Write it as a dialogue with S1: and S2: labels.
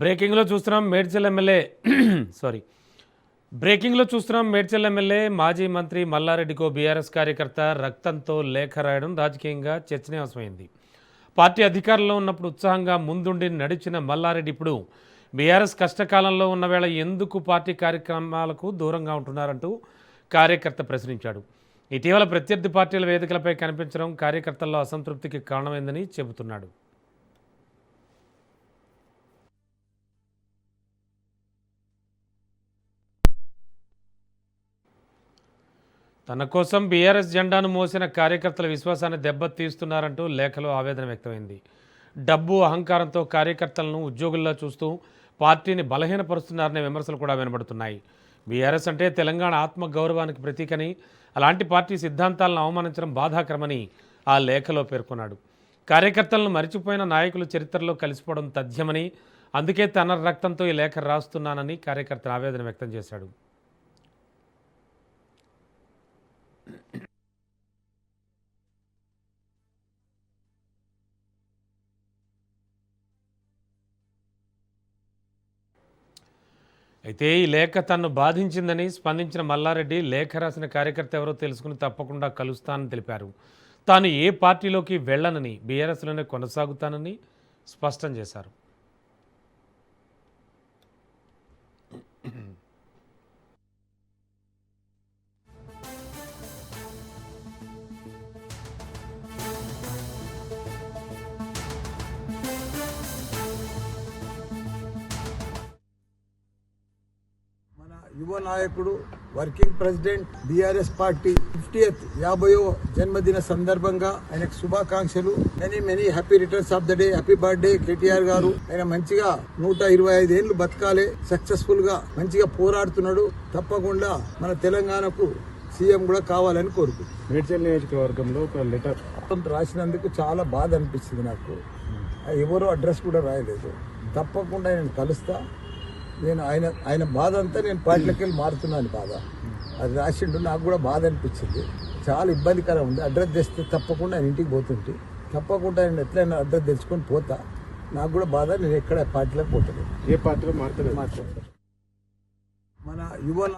S1: బ్రేకింగ్లో చూస్తున్నాం Medchal MLA sorry Medchal MLA మాజీ మంత్రి మల్లారెడ్డికో బీఆర్ఎస్ కార్యకర్త రక్తంతో లేఖ రాయడం రాజకీయంగా చర్చనీయాంశమైంది. పార్టీ అధికారంలో ఉన్నప్పుడు ఉత్సాహంగా ముందుండి నడిచిన మల్లారెడ్డి ఇప్పుడు బీఆర్ఎస్ కష్టకాలంలో ఉన్న వేళ ఎందుకు పార్టీ కార్యక్రమాలకు దూరంగా ఉంటున్నారంటూ కార్యకర్త ప్రశ్నించాడు. ఇటీవల ప్రత్యర్థి పార్టీల వేదికలపై కనిపించడం కార్యకర్తల్లో అసంతృప్తికి కారణమైందని చెబుతున్నాడు. తన కోసం బీఆర్ఎస్ జెండాను మోసిన కార్యకర్తల విశ్వాసాన్ని దెబ్బతీస్తున్నారంటూ లేఖలో ఆవేదన వ్యక్తమైంది. డబ్బు అహంకారంతో కార్యకర్తలను ఉద్యోగుల్లో చూస్తూ పార్టీని బలహీనపరుస్తున్నారనే విమర్శలు కూడా వినబడుతున్నాయి. బీఆర్ఎస్ అంటే తెలంగాణ ఆత్మగౌరవానికి ప్రతీకని, అలాంటి పార్టీ సిద్ధాంతాలను అవమానించడం బాధాకరమని ఆ లేఖలో పేర్కొన్నాడు. కార్యకర్తలను మరిచిపోయిన నాయకులు చరిత్రలో కలిసిపోవడం తథ్యమని, అందుకే తన రక్తంతో ఈ లేఖ రాస్తున్నానని కార్యకర్త ఆవేదన వ్యక్తం చేశాడు. అయితే ఈ లేఖ తన్ను బాధించిందని స్పందించిన మల్లారెడ్డి లేఖ రాసిన కార్యకర్త ఎవరో తెలుసుకుని తప్పకుండా కలుస్తానని తెలిపారు. తాను ఏ పార్టీలోకి వెళ్ళనని, బీఆర్ఎస్లోనే కొనసాగుతానని స్పష్టం చేశారు.
S2: యువ నాయకుడు, వర్కింగ్ ప్రెసిడెంట్, బీఆర్ఎస్ పార్టీ 50వ జన్మదిన సందర్భంగా ఆయనకు శుభాకాంక్షలు. Many happy returns of the day. Happy birthday KTR గారు. ఆయన మంచిగా 125 ఏళ్లు బతకాలి, సక్సెస్ఫుల్ గా మంచిగా పోరాడుతున్నాడు. తప్పకుండా మన తెలంగాణకు సీఎం కూడా కావాలని కోరుకుంటున్నాను.
S3: మేడ్చల్ నియోజకవర్గంలో ఒక లెటర్
S2: రాసినందుకు చాలా బాధ అనిపించింది నాకు. ఎవరో అడ్రస్ కూడా రాయలేదు. తప్పకుండా నేను కలుస్తా. నేను ఆయన బాధ అంతా నేను పార్టీలోకి వెళ్ళి మారుతున్నాను. బాధ అది రాసిండు. నాకు కూడా బాధ అనిపించింది. చాలా ఇబ్బందికరం ఉంది. అడ్రస్ తెస్తే తప్పకుండా ఆయన ఇంటికి పోతుంటే, తప్పకుండా ఆయన ఎట్లయినా అడ్రస్ తెచ్చుకొని పోతా. నాకు కూడా బాధ. నేను ఎక్కడ పార్టీలోకి పోతాను.
S3: ఏ పార్టీలో మారుతాను.
S2: మన యువ